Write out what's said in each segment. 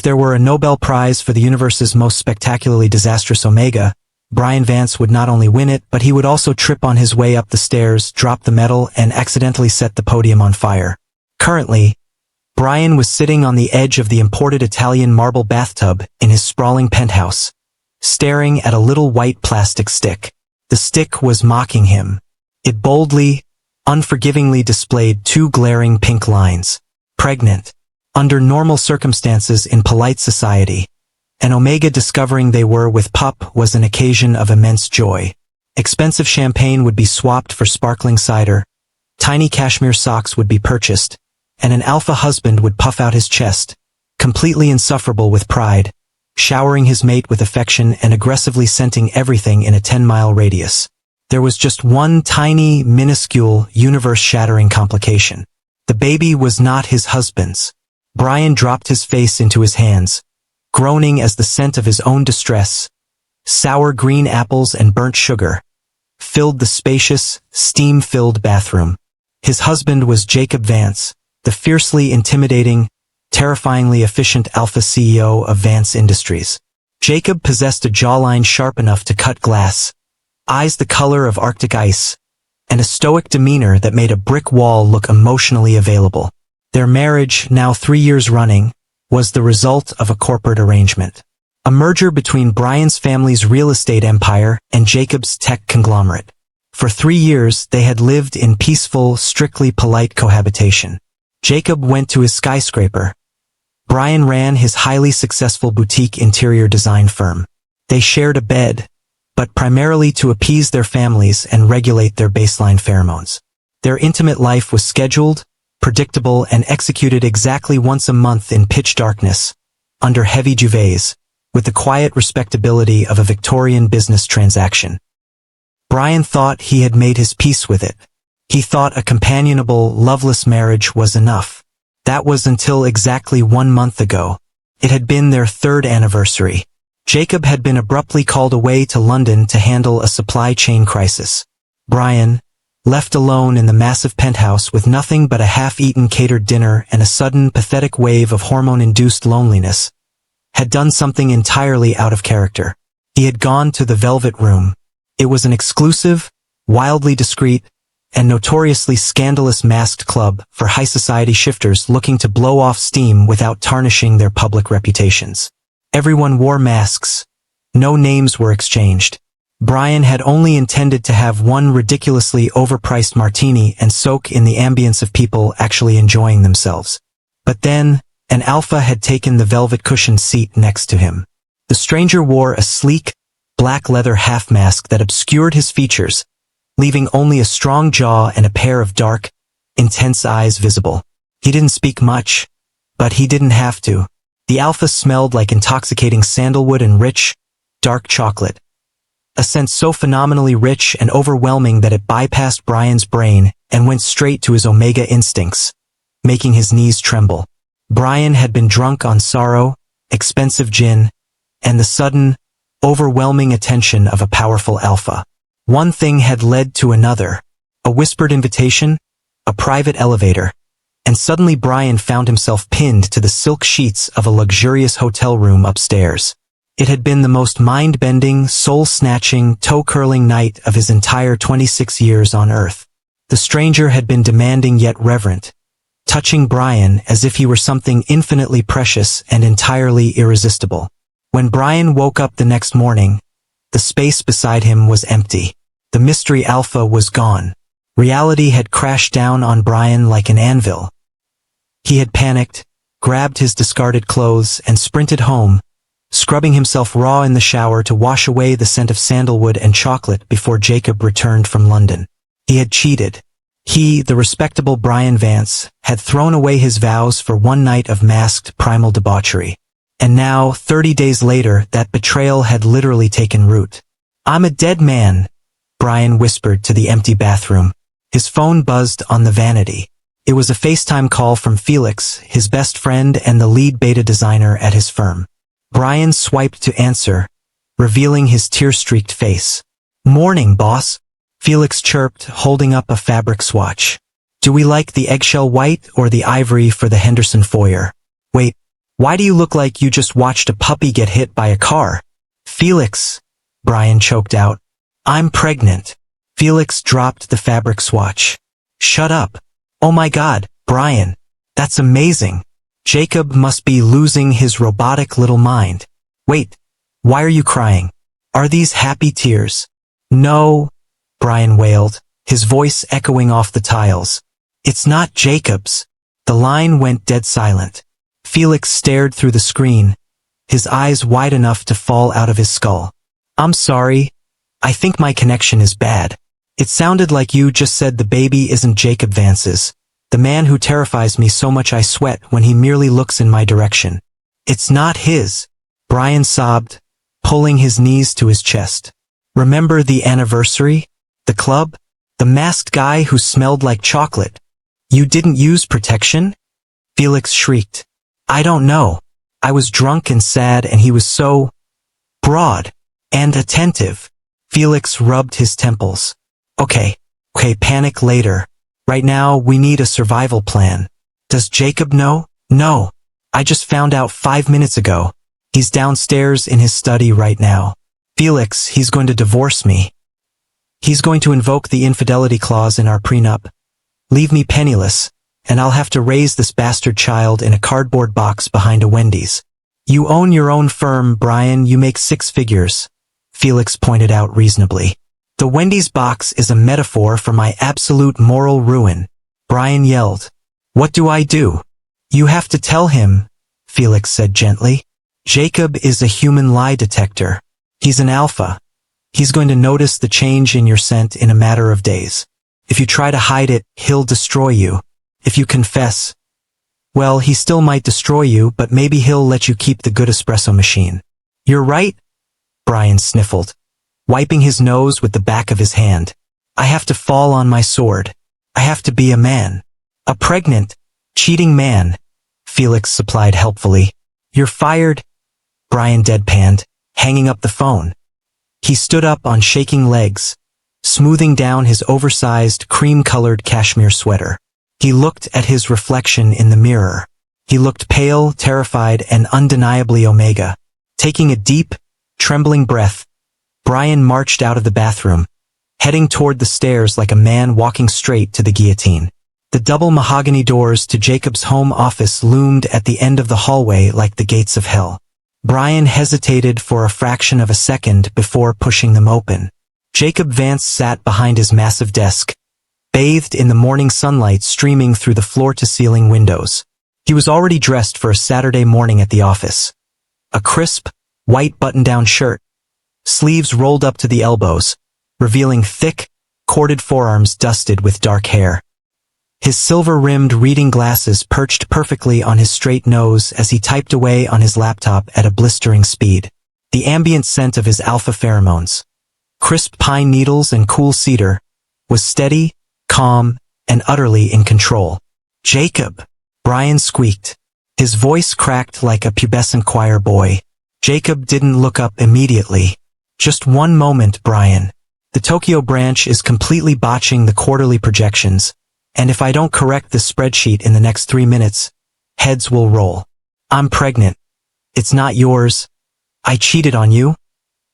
there were a Nobel Prize for the universe's most spectacularly disastrous Omega, Bryan Vance would not only win it, but he would also trip on his way up the stairs, drop the medal, and accidentally set the podium on fire. Currently, Bryan was sitting on the edge of the imported Italian marble bathtub in his sprawling penthouse, staring at a little white plastic stick. The stick was mocking him. It boldly, unforgivingly displayed two glaring pink lines. Pregnant. Under normal circumstances in polite society, an Omega discovering they were with pup was an occasion of immense joy. Expensive champagne would be swapped for sparkling cider, tiny cashmere socks would be purchased, and an alpha husband would puff out his chest, completely insufferable with pride, showering his mate with affection and aggressively scenting everything in a 10-mile radius. There was just one tiny, minuscule, universe-shattering complication. The baby was not his husband's. Bryan dropped his face into his hands, groaning as the scent of his own distress, sour green apples and burnt sugar, filled the spacious, steam-filled bathroom. His husband was Jacob Vance, the fiercely intimidating, terrifyingly efficient alpha CEO of Vance Industries. Jacob possessed a jawline sharp enough to cut glass, eyes the color of Arctic ice, and a stoic demeanor that made a brick wall look emotionally available. Their marriage, now 3 years running, was the result of a corporate arrangement. A merger between Bryan's family's real estate empire and Jacob's tech conglomerate. For 3 years, they had lived in peaceful, strictly polite cohabitation. Jacob went to his skyscraper. Bryan ran his highly successful boutique interior design firm. They shared a bed, but primarily to appease their families and regulate their baseline pheromones. Their intimate life was scheduled, predictable, and executed exactly once a month in pitch darkness, under heavy duvets, with the quiet respectability of a Victorian business transaction. Bryan thought he had made his peace with it. He thought a companionable, loveless marriage was enough. That was until exactly 1 month ago. It had been their 3rd anniversary. Jacob had been abruptly called away to London to handle a supply chain crisis. Bryan, left alone in the massive penthouse with nothing but a half-eaten catered dinner and a sudden, pathetic wave of hormone-induced loneliness, had done something entirely out of character. He had gone to the Velvet Room. It was an exclusive, wildly discreet, and notoriously scandalous masked club for high society shifters looking to blow off steam without tarnishing their public reputations. Everyone wore masks. No names were exchanged. Bryan had only intended to have one ridiculously overpriced martini and soak in the ambience of people actually enjoying themselves. But then, an alpha had taken the velvet cushioned seat next to him. The stranger wore a sleek, black leather half mask that obscured his features, leaving only a strong jaw and a pair of dark, intense eyes visible. He didn't speak much, but he didn't have to. The alpha smelled like intoxicating sandalwood and rich, dark chocolate. A scent so phenomenally rich and overwhelming that it bypassed Bryan's brain and went straight to his Omega instincts, making his knees tremble. Bryan had been drunk on sorrow, expensive gin, and the sudden, overwhelming attention of a powerful alpha. One thing had led to another. A whispered invitation, a private elevator, and suddenly Bryan found himself pinned to the silk sheets of a luxurious hotel room upstairs. It had been the most mind-bending, soul-snatching, toe-curling night of his entire 26 years on Earth. The stranger had been demanding yet reverent, touching Bryan as if he were something infinitely precious and entirely irresistible. When Bryan woke up the next morning, the space beside him was empty. The mystery alpha was gone. Reality had crashed down on Bryan like an anvil. He had panicked, grabbed his discarded clothes, and sprinted home, scrubbing himself raw in the shower to wash away the scent of sandalwood and chocolate before Jacob returned from London. He had cheated. He, the respectable Bryan Vance, had thrown away his vows for one night of masked primal debauchery. And now, 30 days later, that betrayal had literally taken root. "I'm a dead man," Bryan whispered to the empty bathroom. His phone buzzed on the vanity. It was a FaceTime call from Felix, his best friend and the lead beta designer at his firm. Bryan swiped to answer, revealing his tear-streaked face. "Morning, boss," Felix chirped, holding up a fabric swatch. "Do we like the eggshell white or the ivory for the Henderson foyer?" "Wait, Why do you look like you just watched a puppy get hit by a car? Felix, Bryan choked out. I'm pregnant. Felix dropped the fabric swatch. Shut up. Oh my God, Bryan. That's amazing. Jacob must be losing his robotic little mind. Wait, why are you crying? Are these happy tears? No, Bryan wailed, his voice echoing off the tiles. It's not Jacob's. The line went dead silent. Felix stared through the screen, his eyes wide enough to fall out of his skull. I'm sorry. I think my connection is bad. It sounded like you just said the baby isn't Jacob Vance's, the man who terrifies me so much I sweat when he merely looks in my direction. It's not his, Bryan sobbed, pulling his knees to his chest. Remember the anniversary? The club? The masked guy who smelled like chocolate? You didn't use protection? Felix shrieked. I don't know. I was drunk and sad and he was so broad and attentive. Felix rubbed his temples. Okay, panic later. Right now, we need a survival plan. Does Jacob know? No. I just found out 5 minutes ago. He's downstairs in his study right now. Felix, he's going to divorce me. He's going to invoke the infidelity clause in our prenup. Leave me penniless, and I'll have to raise this bastard child in a cardboard box behind a Wendy's. You own your own firm, Bryan, you make 6 figures. Felix pointed out reasonably. The Wendy's box is a metaphor for my absolute moral ruin. Bryan yelled. What do I do? You have to tell him, Felix said gently. Jacob is a human lie detector. He's an alpha. He's going to notice the change in your scent in a matter of days. If you try to hide it, he'll destroy you. If you confess, well, he still might destroy you, but maybe he'll let you keep the good espresso machine. You're right, Bryan sniffled, wiping his nose with the back of his hand. I have to fall on my sword. I have to be a man. A pregnant, cheating man, Felix supplied helpfully. You're fired, Bryan deadpanned, hanging up the phone. He stood up on shaking legs, smoothing down his oversized, cream-colored cashmere sweater. He looked at his reflection in the mirror. He looked pale, terrified, and undeniably Omega. Taking a deep, trembling breath, Bryan marched out of the bathroom, heading toward the stairs like a man walking straight to the guillotine. The double mahogany doors to Jacob's home office loomed at the end of the hallway like the gates of hell. Bryan hesitated for a fraction of a second before pushing them open. Jacob Vance sat behind his massive desk, bathed in the morning sunlight streaming through the floor-to-ceiling windows. He was already dressed for a Saturday morning at the office. A crisp, white button-down shirt, sleeves rolled up to the elbows, revealing thick, corded forearms dusted with dark hair. His silver-rimmed reading glasses perched perfectly on his straight nose as he typed away on his laptop at a blistering speed. The ambient scent of his alpha pheromones, crisp pine needles and cool cedar, was steady, calm, and utterly in control. Jacob, Bryan squeaked. His voice cracked like a pubescent choir boy. Jacob didn't look up immediately. Just one moment, Bryan. The Tokyo branch is completely botching the quarterly projections, and if I don't correct this spreadsheet in the next 3 minutes, heads will roll. I'm pregnant. It's not yours. I cheated on you.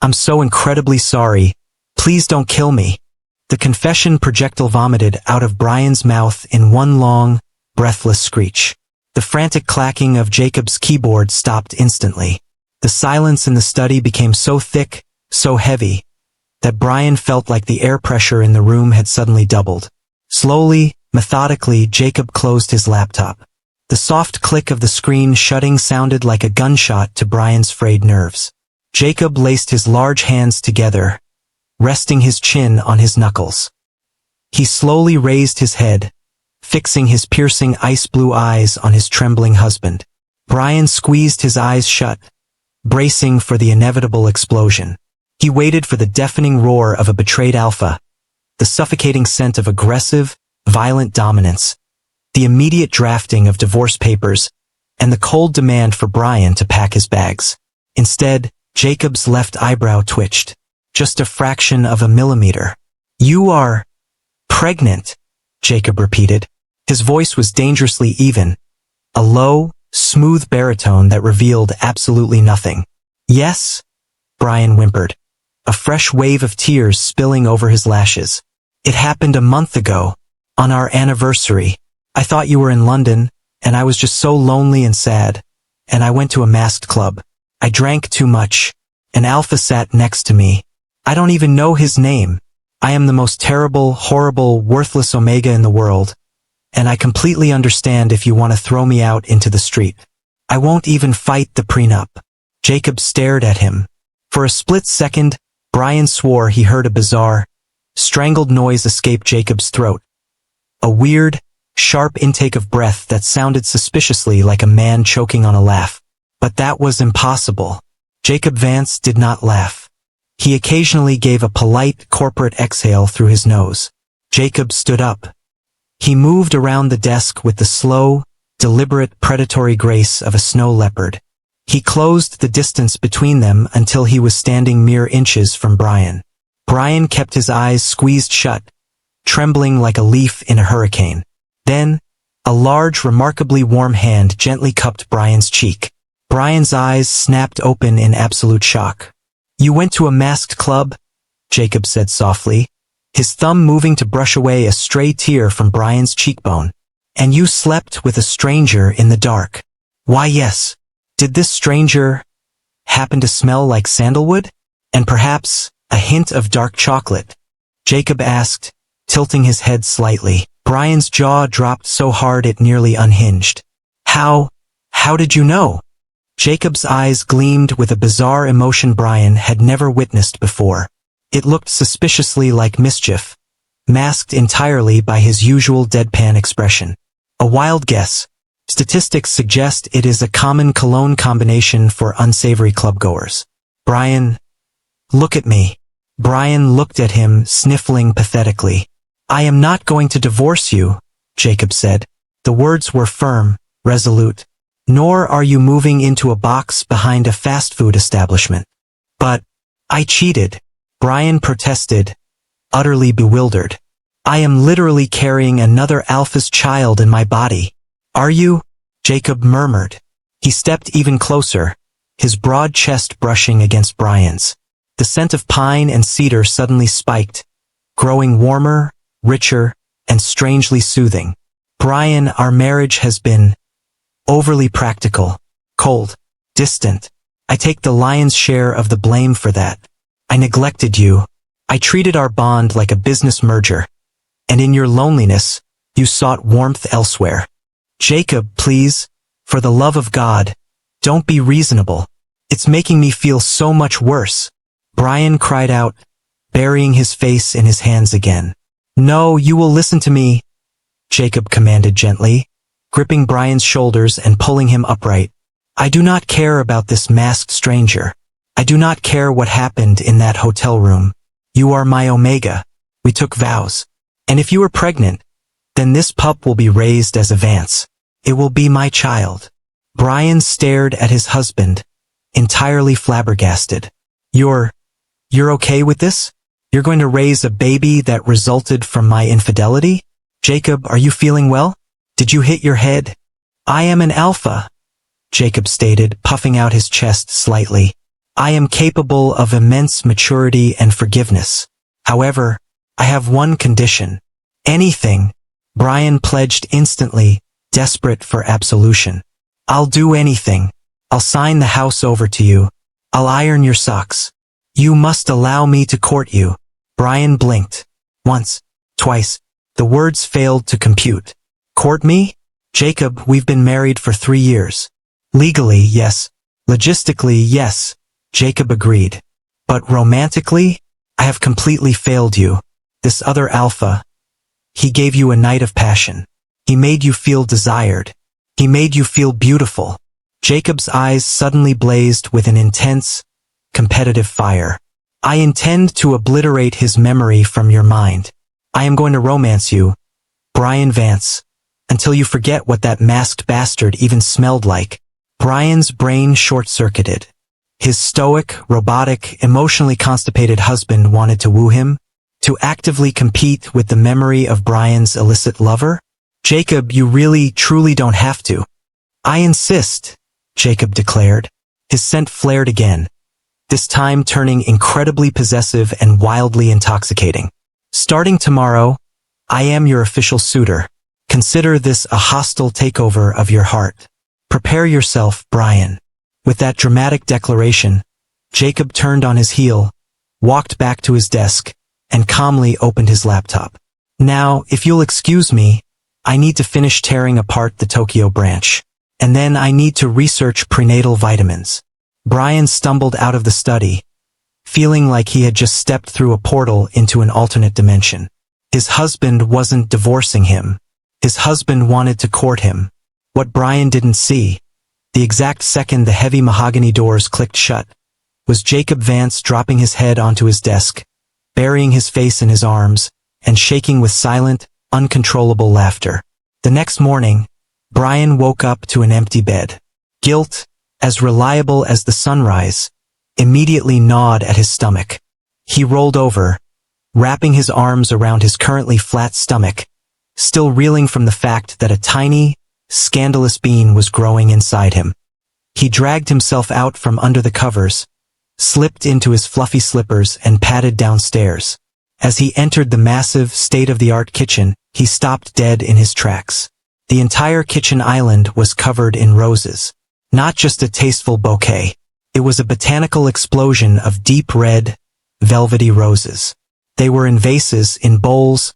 I'm so incredibly sorry. Please don't kill me. The confession projectile vomited out of Bryan's mouth in one long, breathless screech. The frantic clacking of Jacob's keyboard stopped instantly. The silence in the study became so thick, so heavy, that Bryan felt like the air pressure in the room had suddenly doubled. Slowly, methodically, Jacob closed his laptop. The soft click of the screen shutting sounded like a gunshot to Bryan's frayed nerves. Jacob laced his large hands together, resting his chin on his knuckles. He slowly raised his head, fixing his piercing ice-blue eyes on his trembling husband. Bryan squeezed his eyes shut, bracing for the inevitable explosion. He waited for the deafening roar of a betrayed alpha, the suffocating scent of aggressive, violent dominance, the immediate drafting of divorce papers, and the cold demand for Bryan to pack his bags. Instead, Jacob's left eyebrow twitched, just a fraction of a millimeter. You are pregnant, Jacob repeated. His voice was dangerously even, a low, smooth baritone that revealed absolutely nothing. Yes? Bryan whimpered, a fresh wave of tears spilling over his lashes. It happened a month ago, on our anniversary. I thought you were in London, and I was just so lonely and sad, and I went to a masked club. I drank too much. An alpha sat next to me. I don't even know his name. I am the most terrible, horrible, worthless Omega in the world, and I completely understand if you want to throw me out into the street. I won't even fight the prenup. Jacob stared at him. For a split second, Bryan swore he heard a bizarre, strangled noise escape Jacob's throat. A weird, sharp intake of breath that sounded suspiciously like a man choking on a laugh. But that was impossible. Jacob Vance did not laugh. He occasionally gave a polite corporate exhale through his nose. Jacob stood up. He moved around the desk with the slow, deliberate predatory grace of a snow leopard. He closed the distance between them until he was standing mere inches from Bryan. Bryan kept his eyes squeezed shut, trembling like a leaf in a hurricane. Then, a large, remarkably warm hand gently cupped Bryan's cheek. Bryan's eyes snapped open in absolute shock. You went to a masked club? Jacob said softly, his thumb moving to brush away a stray tear from Bryan's cheekbone. And you slept with a stranger in the dark. Why, yes. Did this stranger happen to smell like sandalwood? And perhaps a hint of dark chocolate? Jacob asked, tilting his head slightly. Bryan's jaw dropped so hard it nearly unhinged. How did you know? Jacob's eyes gleamed with a bizarre emotion Bryan had never witnessed before. It looked suspiciously like mischief, masked entirely by his usual deadpan expression. A wild guess. Statistics suggest it is a common cologne combination for unsavory clubgoers. Bryan, look at me. Bryan looked at him, sniffling pathetically. I am not going to divorce you, Jacob said. The words were firm, resolute. Nor are you moving into a box behind a fast food establishment. But I cheated, Bryan protested, utterly bewildered. I am literally carrying another alpha's child in my body. Are you? Jacob murmured. He stepped even closer, his broad chest brushing against Bryan's. The scent of pine and cedar suddenly spiked, growing warmer, richer, and strangely soothing. Bryan, our marriage has been overly practical, cold, distant. I take the lion's share of the blame for that. I neglected you. I treated our bond like a business merger. And in your loneliness, you sought warmth elsewhere. Jacob, please, for the love of God, don't be reasonable. It's making me feel so much worse. Bryan cried out, burying his face in his hands again. No, you will listen to me, Jacob commanded gently, gripping Bryan's shoulders and pulling him upright. I do not care about this masked stranger. I do not care what happened in that hotel room. You are my Omega. We took vows. And if you are pregnant, then this pup will be raised as a Vance. It will be my child. Bryan stared at his husband, entirely flabbergasted. You're okay with this? You're going to raise a baby that resulted from my infidelity? Jacob, are you feeling well? Did you hit your head? I am an alpha, Jacob stated, puffing out his chest slightly. I am capable of immense maturity and forgiveness. However, I have one condition. Anything. Bryan pledged instantly, desperate for absolution. I'll do anything. I'll sign the house over to you. I'll iron your socks. You must allow me to court you. Bryan blinked. Once, twice. The words failed to compute. Court me? Jacob, we've been married for 3 years. Legally, yes. Logistically, yes. Jacob agreed. But romantically? I have completely failed you. This other alpha. He gave you a night of passion. He made you feel desired. He made you feel beautiful. Jacob's eyes suddenly blazed with an intense, competitive fire. I intend to obliterate his memory from your mind. I am going to romance you, Bryan Vance, until you forget what that masked bastard even smelled like. Bryan's brain short-circuited. His stoic, robotic, emotionally constipated husband wanted to woo him, to actively compete with the memory of Bryan's illicit lover? Jacob, you really, truly don't have to. I insist, Jacob declared. His scent flared again, this time turning incredibly possessive and wildly intoxicating. Starting tomorrow, I am your official suitor. Consider this a hostile takeover of your heart. Prepare yourself, Bryan. With that dramatic declaration, Jacob turned on his heel, walked back to his desk, and calmly opened his laptop. Now, if you'll excuse me, I need to finish tearing apart the Tokyo branch. And then I need to research prenatal vitamins. Bryan stumbled out of the study, feeling like he had just stepped through a portal into an alternate dimension. His husband wasn't divorcing him. His husband wanted to court him. What Bryan didn't see, the exact second the heavy mahogany doors clicked shut, was Jacob Vance dropping his head onto his desk, burying his face in his arms, and shaking with silent, uncontrollable laughter. The next morning, Bryan woke up to an empty bed. Guilt, as reliable as the sunrise, immediately gnawed at his stomach. He rolled over, wrapping his arms around his currently flat stomach, still reeling from the fact that a tiny, scandalous being was growing inside him. He dragged himself out from under the covers, slipped into his fluffy slippers and padded downstairs. As he entered the massive, state-of-the-art kitchen, he stopped dead in his tracks. The entire kitchen island was covered in roses. Not just a tasteful bouquet. It was a botanical explosion of deep red, velvety roses. They were in vases, in bowls,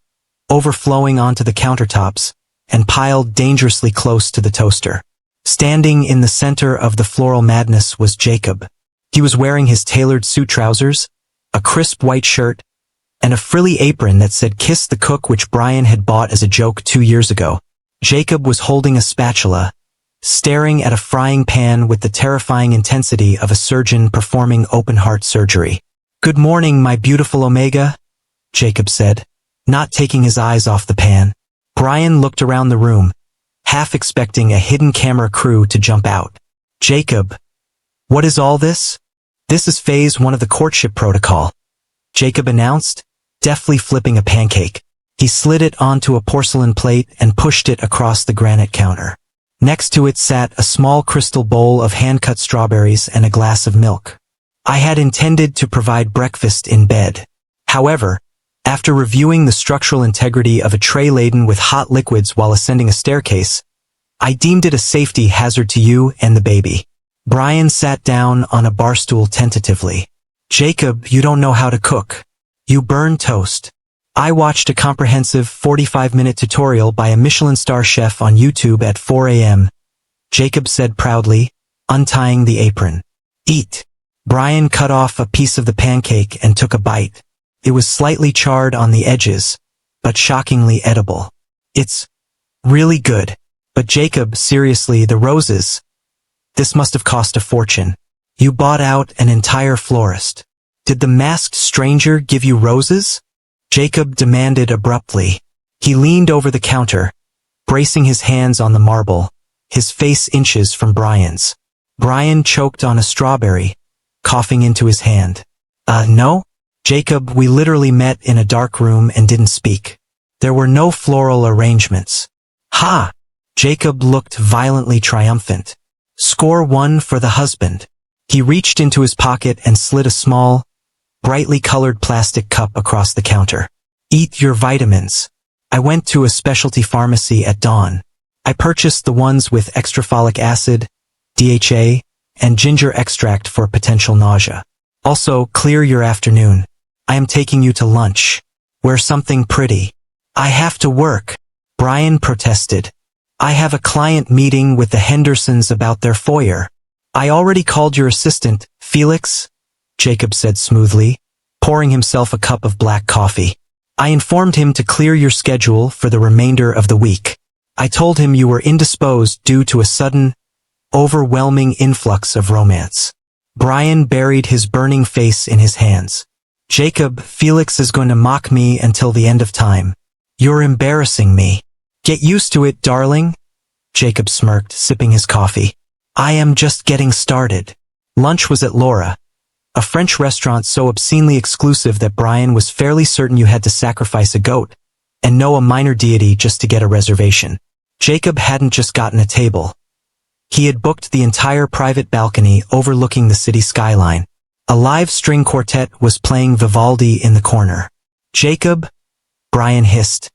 overflowing onto the countertops, and piled dangerously close to the toaster. Standing in the center of the floral madness was Jacob. He was wearing his tailored suit trousers, a crisp white shirt, and a frilly apron that said "Kiss the Cook," which Bryan had bought as a joke 2 years ago. Jacob was holding a spatula, staring at a frying pan with the terrifying intensity of a surgeon performing open-heart surgery. "Good morning, my beautiful Omega," Jacob said, not taking his eyes off the pan. Bryan looked around the room, half expecting a hidden camera crew to jump out. "Jacob, what is all this?" "This is phase 1 of the courtship protocol," Jacob announced, deftly flipping a pancake. He slid it onto a porcelain plate and pushed it across the granite counter. Next to it sat a small crystal bowl of hand-cut strawberries and a glass of milk. "I had intended to provide breakfast in bed. However, after reviewing the structural integrity of a tray laden with hot liquids while ascending a staircase, I deemed it a safety hazard to you and the baby." Bryan sat down on a bar stool tentatively. "Jacob, you don't know how to cook. You burn toast. I watched a comprehensive 45-minute tutorial by a Michelin star chef on YouTube at 4 a.m., Jacob said proudly, untying the apron. "Eat." Bryan cut off a piece of the pancake and took a bite. It was slightly charred on the edges, but shockingly edible. "It's really good." "But Jacob, seriously, the roses. This must have cost a fortune. You bought out an entire florist. Did the masked stranger give you roses?" Jacob demanded abruptly. He leaned over the counter, bracing his hands on the marble, his face inches from Bryan's. Bryan choked on a strawberry, coughing into his hand. No? Jacob, we literally met in a dark room and didn't speak. There were no floral arrangements." "Ha!" Jacob looked violently triumphant. "Score 1 for the husband." He reached into his pocket and slid a small, brightly colored plastic cup across the counter. "Eat your vitamins. I went to a specialty pharmacy at dawn. I purchased the ones with extra folic acid, DHA, and ginger extract for potential nausea. Also, clear your afternoon. I am taking you to lunch. Wear something pretty." "I have to work," Bryan protested. "I have a client meeting with the Hendersons about their foyer." "I already called your assistant, Felix," Jacob said smoothly, pouring himself a cup of black coffee. "I informed him to clear your schedule for the remainder of the week. I told him you were indisposed due to a sudden, overwhelming influx of romance." Bryan buried his burning face in his hands. "Jacob, Felix is going to mock me until the end of time. You're embarrassing me." "Get used to it, darling," Jacob smirked, sipping his coffee. "I am just getting started." Lunch was at Laura, a French restaurant so obscenely exclusive that Bryan was fairly certain you had to sacrifice a goat and know a minor deity just to get a reservation. Jacob hadn't just gotten a table. He had booked the entire private balcony overlooking the city skyline. A live string quartet was playing Vivaldi in the corner. "Jacob," Bryan hissed,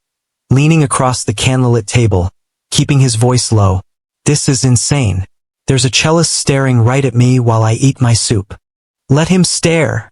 leaning across the candlelit table, keeping his voice low. "This is insane. There's a cellist staring right at me while I eat my soup." "Let him stare,"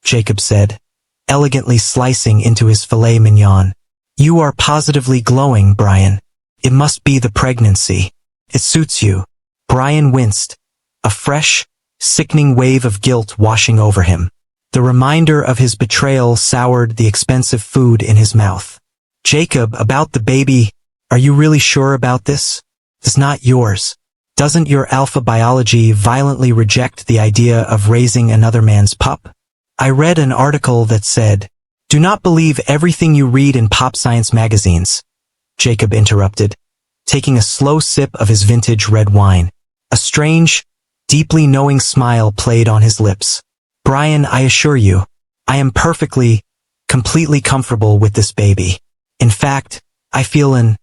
Jacob said, elegantly slicing into his filet mignon. "You are positively glowing, Bryan. It must be the pregnancy. It suits you." Bryan winced, a fresh, sickening wave of guilt washing over him. The reminder of his betrayal soured the expensive food in his mouth. "Jacob, about the baby, are you really sure about this? It's not yours. Doesn't your alpha biology violently reject the idea of raising another man's pup?" "I read an article that said, 'Do not believe everything you read in pop science magazines,'" Jacob interrupted, taking a slow sip of his vintage red wine. A strange, deeply knowing smile played on his lips. "Bryan, I assure you, I am completely comfortable with this baby. In fact, I feel an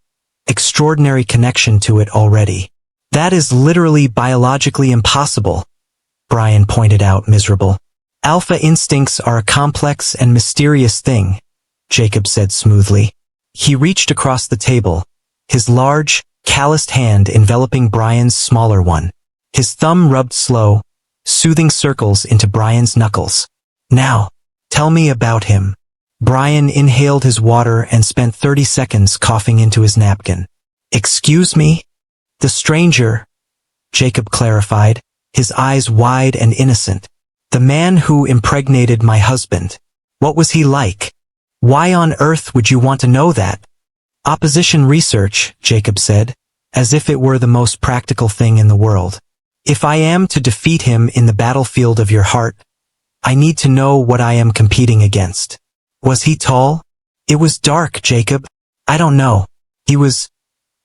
extraordinary connection to it already." "That is literally biologically impossible," Bryan pointed out, miserable. "Alpha instincts are a complex and mysterious thing," Jacob said smoothly. He reached across the table, his large, calloused hand enveloping Bryan's smaller one. His thumb rubbed slow, soothing circles into Bryan's knuckles. "Now, tell me about him." Bryan inhaled his water and spent 30 seconds coughing into his napkin. "Excuse me?" "The stranger," Jacob clarified, his eyes wide and innocent. "The man who impregnated my husband. What was he like? Why on earth would you want to know that?" "Opposition research," Jacob said, as if it were the most practical thing in the world. "If I am to defeat him in the battlefield of your heart, I need to know what I am competing against." "Was he tall?" "It was dark, Jacob. I don't know. He was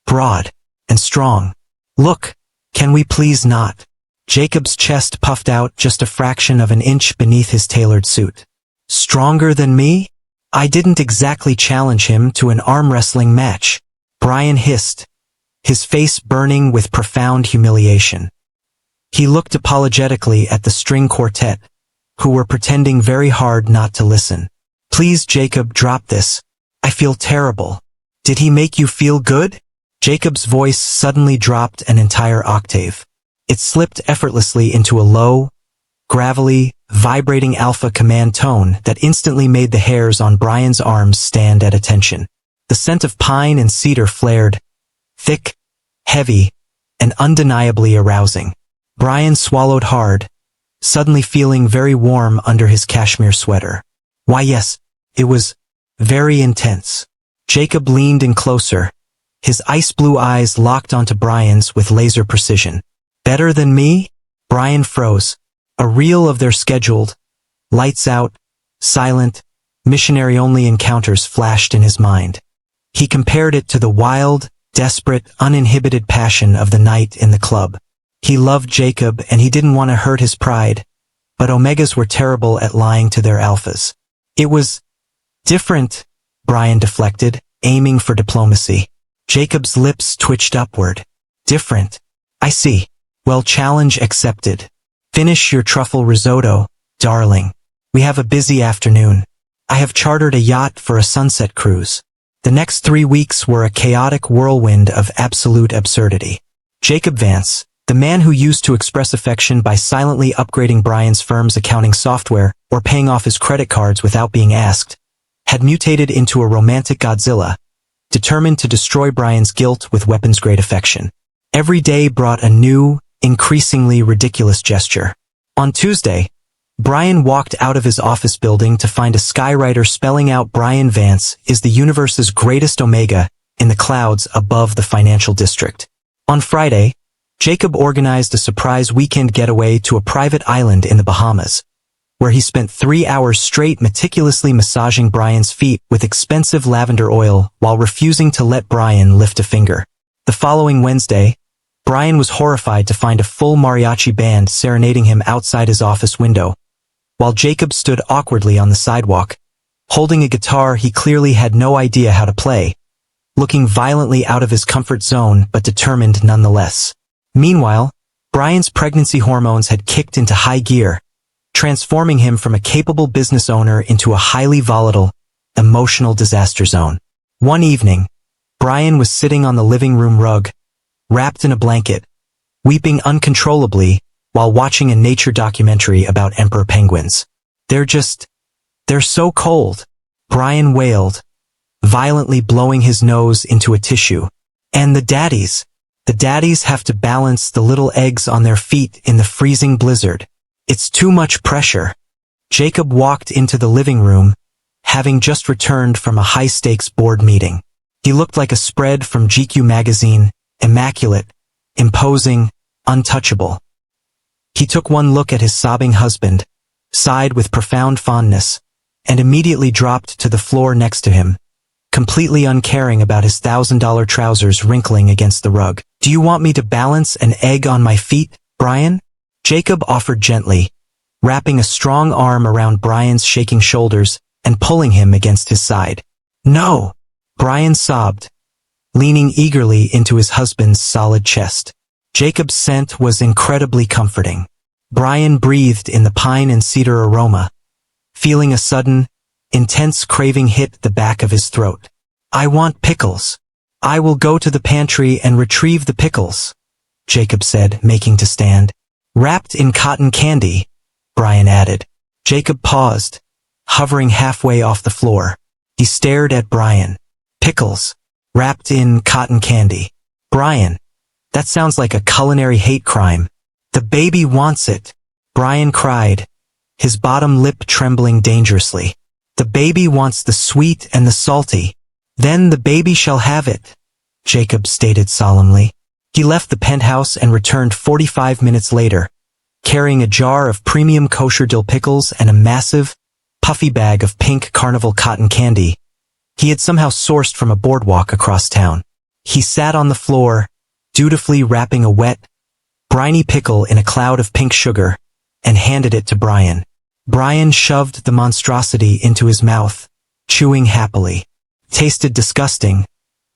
broad and strong." "Look, can we please not?" Jacob's chest puffed out just a fraction of an inch beneath his tailored suit. "Stronger than me?" "I didn't exactly challenge him to an arm wrestling match," Bryan hissed, his face burning with profound humiliation. He looked apologetically at the string quartet, who were pretending very hard not to listen. "Please, Jacob, drop this. I feel terrible." "Did he make you feel good?" Jacob's voice suddenly dropped an entire octave. It slipped effortlessly into a low, gravelly, vibrating alpha command tone that instantly made the hairs on Bryan's arms stand at attention. The scent of pine and cedar flared, thick, heavy, and undeniably arousing. Bryan swallowed hard, suddenly feeling very warm under his cashmere sweater. Why yes, it was very intense. Jacob leaned in closer, his ice blue eyes locked onto Bryan's with laser precision. "Better than me?" Bryan froze. A reel of their scheduled, lights out, silent, missionary-only encounters flashed in his mind. He compared it to the wild, desperate, uninhibited passion of the night in the club. He loved Jacob and he didn't want to hurt his pride, but Omegas were terrible at lying to their alphas. "It was different," Bryan deflected, aiming for diplomacy. Jacob's lips twitched upward. "Different. I see. Well, challenge accepted. Finish your truffle risotto, darling. We have a busy afternoon. I have chartered a yacht for a sunset cruise." The next 3 weeks were a chaotic whirlwind of absolute absurdity. Jacob Vance, the man who used to express affection by silently upgrading Bryan's firm's accounting software or paying off his credit cards without being asked, had mutated into a romantic Godzilla, determined to destroy Bryan's guilt with weapons-grade affection. Every day brought a new, increasingly ridiculous gesture. On Tuesday, Bryan walked out of his office building to find a skywriter spelling out Bryan Vance is the universe's greatest Omega in the clouds above the financial district. On Friday, Jacob organized a surprise weekend getaway to a private island in the Bahamas, where he spent 3 hours straight meticulously massaging Bryan's feet with expensive lavender oil while refusing to let Bryan lift a finger. The following Wednesday, Bryan was horrified to find a full mariachi band serenading him outside his office window, while Jacob stood awkwardly on the sidewalk, holding a guitar he clearly had no idea how to play, looking violently out of his comfort zone but determined nonetheless. Meanwhile, Bryan's pregnancy hormones had kicked into high gear, transforming him from a capable business owner into a highly volatile, emotional disaster zone. One evening, Bryan was sitting on the living room rug, wrapped in a blanket, weeping uncontrollably while watching a nature documentary about emperor penguins. They're so cold, Bryan wailed, violently blowing his nose into a tissue. And the daddies have to balance the little eggs on their feet in the freezing blizzard. It's too much pressure. Jacob walked into the living room, having just returned from a high-stakes board meeting. He looked like a spread from GQ magazine, immaculate, imposing, untouchable. He took one look at his sobbing husband, sighed with profound fondness, and immediately dropped to the floor next to him, completely uncaring about his $1,000 trousers wrinkling against the rug. "Do you want me to balance an egg on my feet, Bryan?" Jacob offered gently, wrapping a strong arm around Bryan's shaking shoulders and pulling him against his side. "No," Bryan sobbed, leaning eagerly into his husband's solid chest. Jacob's scent was incredibly comforting. Bryan breathed in the pine and cedar aroma, feeling a sudden, intense craving hit the back of his throat. "I want pickles. I will go to the pantry and retrieve the pickles," Jacob said, making to stand. "Wrapped in cotton candy," Bryan added. Jacob paused, hovering halfway off the floor. He stared at Bryan. "Pickles, wrapped in cotton candy. Bryan, that sounds like a culinary hate crime." "The baby wants it," Bryan cried, his bottom lip trembling dangerously. "The baby wants the sweet and the salty. Then the baby shall have it," Jacob stated solemnly. He left the penthouse and returned 45 minutes later, carrying a jar of premium kosher dill pickles and a massive, puffy bag of pink carnival cotton candy he had somehow sourced from a boardwalk across town. He sat on the floor, dutifully wrapping a wet, briny pickle in a cloud of pink sugar, and handed it to Bryan. Bryan shoved the monstrosity into his mouth, chewing happily. Tasted disgusting,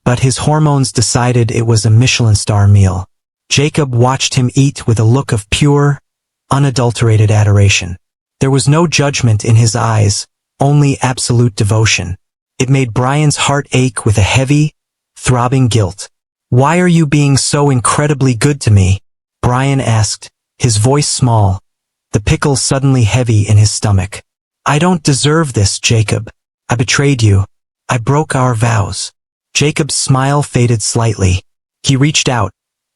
but his hormones decided it was a Michelin star meal. Jacob watched him eat with a look of pure, unadulterated adoration. There was no judgment in his eyes, only absolute devotion. It made Bryan's heart ache with a heavy, throbbing guilt. "Why are you being so incredibly good to me?" Bryan asked, his voice small, the pickle suddenly heavy in his stomach. "I don't deserve this, Jacob. I betrayed you. I broke our vows." Jacob's smile faded slightly. He reached out,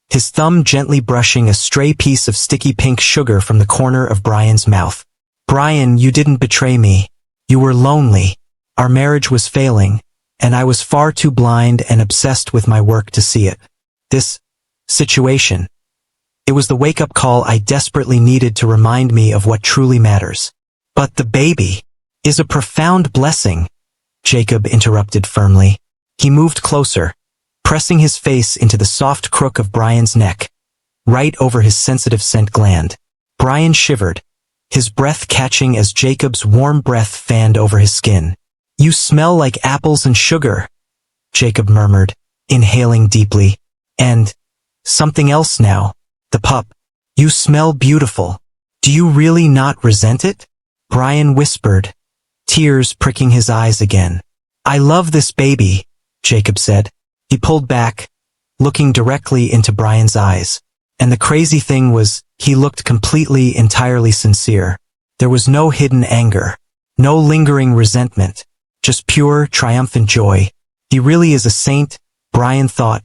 his thumb gently brushing a stray piece of sticky pink sugar from the corner of Bryan's mouth. "Bryan, you didn't betray me. You were lonely. Our marriage was failing, and I was far too blind and obsessed with my work to see it. This situation, it was the wake-up call I desperately needed to remind me of what truly matters. But the baby is a profound blessing," Jacob interrupted firmly. He moved closer, pressing his face into the soft crook of Bryan's neck, right over his sensitive scent gland. Bryan shivered, his breath catching as Jacob's warm breath fanned over his skin. "You smell like apples and sugar," Jacob murmured, inhaling deeply. "And something else now, the pup. You smell beautiful. Do you really not resent it?" Bryan whispered, tears pricking his eyes again. "I love this baby," Jacob said. He pulled back, looking directly into Bryan's eyes. And the crazy thing was, he looked completely, entirely sincere. There was no hidden anger, no lingering resentment, just pure, triumphant joy. He really is a saint, Bryan thought,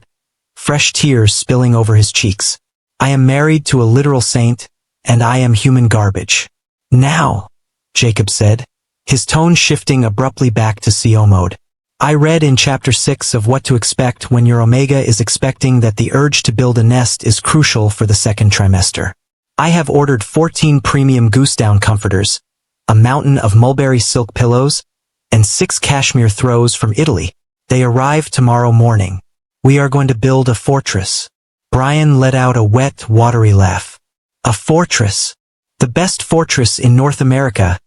fresh tears spilling over his cheeks. "I am married to a literal saint, and I am human garbage." "Now," Jacob said, his tone shifting abruptly back to CO mode. "I read in Chapter 6 of What to Expect when your Omega is expecting that the urge to build a nest is crucial for the second trimester. I have ordered 14 premium goose down comforters, a mountain of mulberry silk pillows, and 6 cashmere throws from Italy. They arrive tomorrow morning. We are going to build a fortress." Bryan let out a wet, watery laugh. "A fortress? The best fortress in North America,"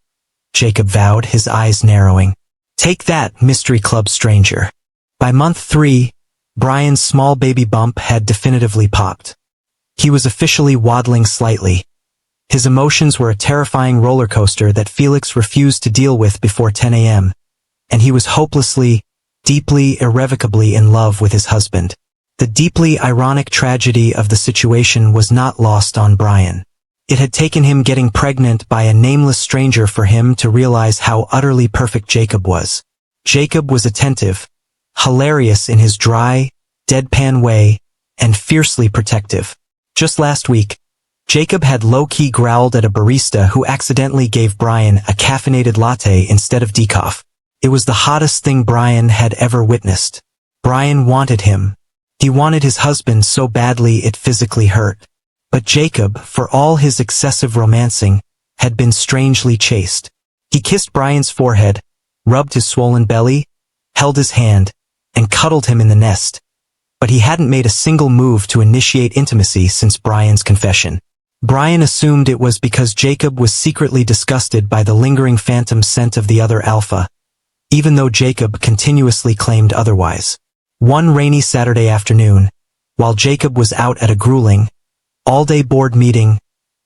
Jacob vowed, his eyes narrowing. "Take that, Mystery Club stranger." By month 3, Bryan's small baby bump had definitively popped. He was officially waddling slightly. His emotions were a terrifying roller coaster that Felix refused to deal with before 10 a.m., and he was hopelessly, deeply, irrevocably in love with his husband. The deeply ironic tragedy of the situation was not lost on Bryan. It had taken him getting pregnant by a nameless stranger for him to realize how utterly perfect Jacob was. Jacob was attentive, hilarious in his dry, deadpan way, and fiercely protective. Just last week, Jacob had low-key growled at a barista who accidentally gave Bryan a caffeinated latte instead of decaf. It was the hottest thing Bryan had ever witnessed. Bryan wanted him. He wanted his husband so badly it physically hurt. But Jacob, for all his excessive romancing, had been strangely chaste. He kissed Bryan's forehead, rubbed his swollen belly, held his hand, and cuddled him in the nest. But he hadn't made a single move to initiate intimacy since Bryan's confession. Bryan assumed it was because Jacob was secretly disgusted by the lingering phantom scent of the other alpha, even though Jacob continuously claimed otherwise. One rainy Saturday afternoon, while Jacob was out at a grueling, all-day board meeting,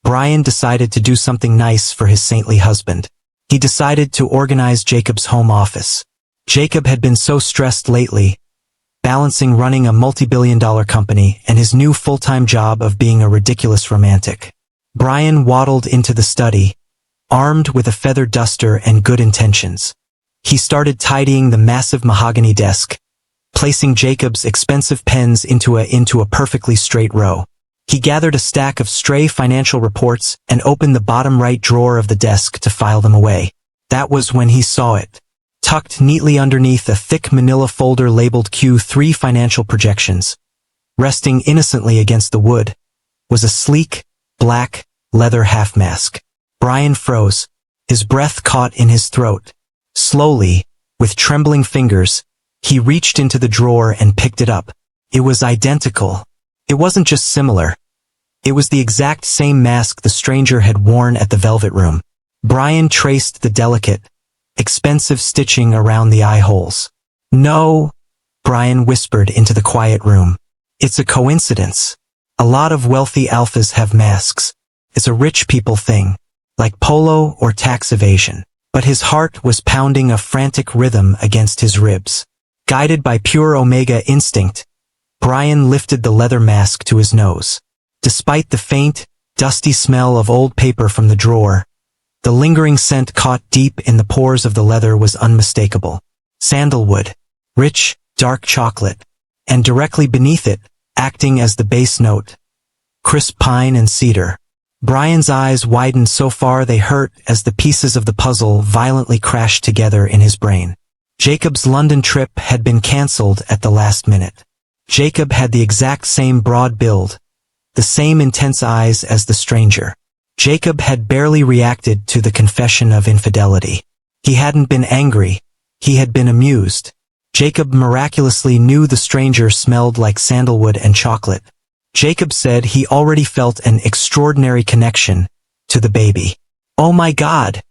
Bryan decided to do something nice for his saintly husband. He decided to organize Jacob's home office. Jacob had been so stressed lately, balancing running a multi-billion-dollar company and his new full-time job of being a ridiculous romantic. Bryan waddled into the study, armed with a feather duster and good intentions. He started tidying the massive mahogany desk, placing Jacob's expensive pens into a perfectly straight row. He gathered a stack of stray financial reports and opened the bottom right drawer of the desk to file them away. That was when he saw it. Tucked neatly underneath a thick manila folder labeled Q3 Financial Projections, resting innocently against the wood, was a sleek, black, leather half-mask. Bryan froze. His breath caught in his throat. Slowly, with trembling fingers, he reached into the drawer and picked it up. It was identical. It wasn't just similar. It was the exact same mask the stranger had worn at the Velvet Room. Bryan traced the delicate, expensive stitching around the eye holes. "No," Bryan whispered into the quiet room. "It's a coincidence. A lot of wealthy alphas have masks. It's a rich people thing, like polo or tax evasion." But his heart was pounding a frantic rhythm against his ribs. Guided by pure Omega instinct, Bryan lifted the leather mask to his nose. Despite the faint, dusty smell of old paper from the drawer, the lingering scent caught deep in the pores of the leather was unmistakable. Sandalwood, rich, dark chocolate, and directly beneath it, acting as the base note, crisp pine and cedar. Bryan's eyes widened so far they hurt as the pieces of the puzzle violently crashed together in his brain. Jacob's London trip had been cancelled at the last minute. Jacob had the exact same broad build, the same intense eyes as the stranger. Jacob had barely reacted to the confession of infidelity. He hadn't been angry, he had been amused. Jacob miraculously knew the stranger smelled like sandalwood and chocolate. Jacob said he already felt an extraordinary connection to the baby. "Oh my God!"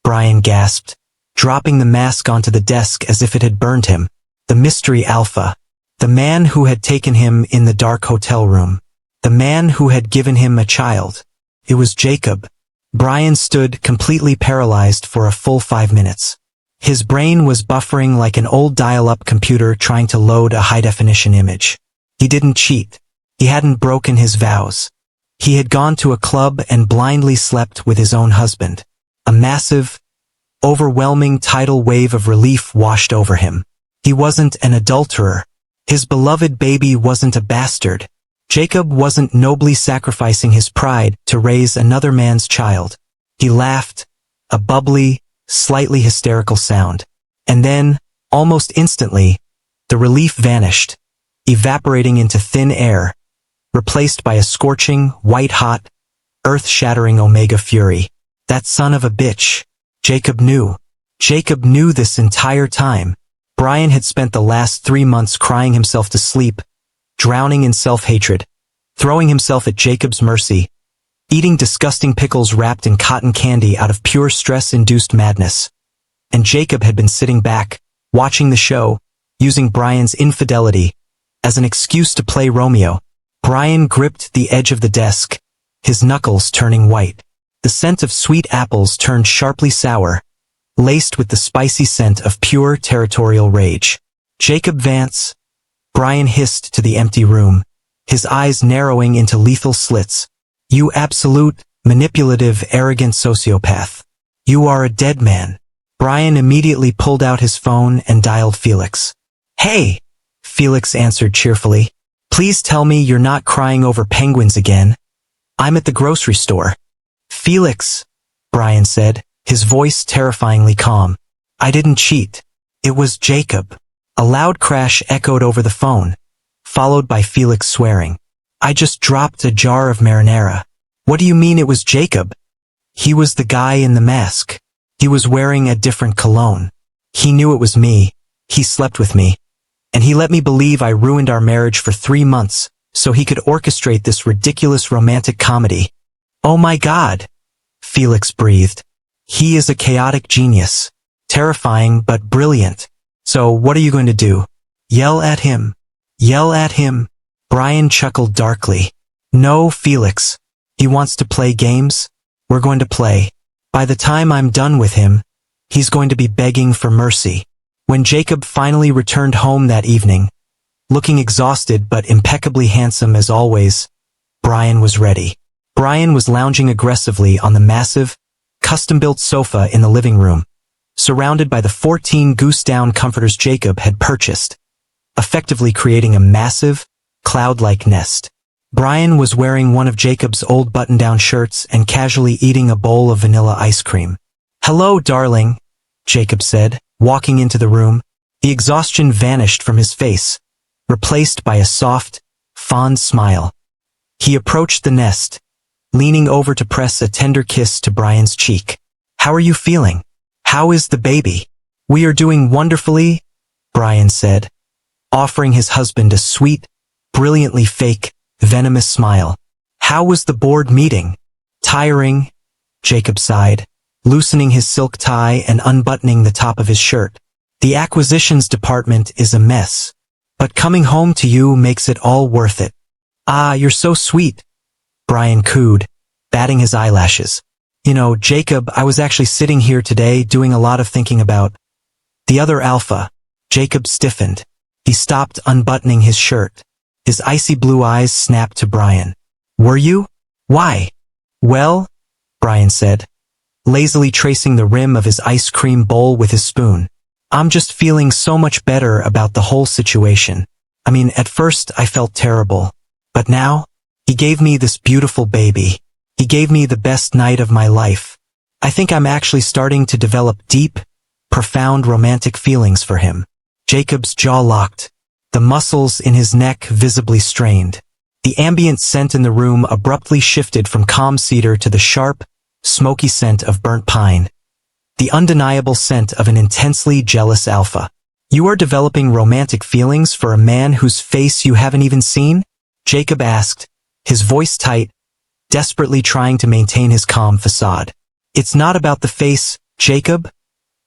Bryan gasped, dropping the mask onto the desk as if it had burned him. The mystery alpha. The man who had taken him in the dark hotel room. The man who had given him a child. It was Jacob. Bryan stood completely paralyzed for a full 5 minutes. His brain was buffering like an old dial-up computer trying to load a high-definition image. He didn't cheat. He hadn't broken his vows. He had gone to a club and blindly slept with his own husband. A massive, overwhelming tidal wave of relief washed over him. He wasn't an adulterer. His beloved baby wasn't a bastard. Jacob wasn't nobly sacrificing his pride to raise another man's child. He laughed, a bubbly, slightly hysterical sound. And then, almost instantly, the relief vanished, evaporating into thin air, replaced by a scorching, white-hot, earth-shattering Omega fury. That son of a bitch. Jacob knew. Jacob knew this entire time. Bryan had spent the last 3 months crying himself to sleep, drowning in self-hatred, throwing himself at Jacob's mercy, eating disgusting pickles wrapped in cotton candy out of pure stress-induced madness. And Jacob had been sitting back, watching the show, using Bryan's infidelity as an excuse to play Romeo. Bryan gripped the edge of the desk, his knuckles turning white. The scent of sweet apples turned sharply sour, laced with the spicy scent of pure territorial rage. Jacob Vance, Bryan hissed to the empty room, his eyes narrowing into lethal slits. You absolute, manipulative, arrogant sociopath. You are a dead man. Bryan immediately pulled out his phone and dialed Felix. Hey! Felix answered cheerfully. Please tell me you're not crying over penguins again. I'm at the grocery store. Felix, Bryan said, his voice terrifyingly calm. I didn't cheat. It was Jacob. A loud crash echoed over the phone, followed by Felix swearing. I just dropped a jar of marinara. What do you mean it was Jacob? He was the guy in the mask. He was wearing a different cologne. He knew it was me. He slept with me. And he let me believe I ruined our marriage for 3 months, so he could orchestrate this ridiculous romantic comedy. Oh my God! Felix breathed. He is a chaotic genius. Terrifying but brilliant. So what are you going to do? Yell at him. Yell at him. Bryan chuckled darkly. No, Felix. He wants to play games. We're going to play. By the time I'm done with him, he's going to be begging for mercy. When Jacob finally returned home that evening, looking exhausted but impeccably handsome as always, Bryan was ready. Bryan was lounging aggressively on the massive, custom-built sofa in the living room, surrounded by the 14 goose-down comforters Jacob had purchased, effectively creating a massive, cloud-like nest. Bryan was wearing one of Jacob's old button-down shirts and casually eating a bowl of vanilla ice cream. Hello, darling, Jacob said, walking into the room. The exhaustion vanished from his face, replaced by a soft, fond smile. He approached the nest, leaning over to press a tender kiss to Bryan's cheek. How are you feeling? How is the baby? We are doing wonderfully, Bryan said, offering his husband a sweet, brilliantly fake, venomous smile. How was the board meeting? Tiring, Jacob sighed, loosening his silk tie and unbuttoning the top of his shirt. The acquisitions department is a mess, but coming home to you makes it all worth it. Ah, you're so sweet, Bryan cooed, batting his eyelashes. You know, Jacob, I was actually sitting here today doing a lot of thinking about the other alpha. Jacob stiffened. He stopped unbuttoning his shirt. His icy blue eyes snapped to Bryan. Were you? Why? Well, Bryan said, lazily tracing the rim of his ice cream bowl with his spoon. I'm just feeling so much better about the whole situation. I mean, at first I felt terrible. But now, he gave me this beautiful baby. He gave me the best night of my life. I think I'm actually starting to develop deep, profound romantic feelings for him. Jacob's jaw locked, the muscles in his neck visibly strained. The ambient scent in the room abruptly shifted from calm cedar to the sharp, smoky scent of burnt pine. The undeniable scent of an intensely jealous alpha. You are developing romantic feelings for a man whose face you haven't even seen? Jacob asked, his voice tight, desperately trying to maintain his calm facade. It's not about the face, Jacob,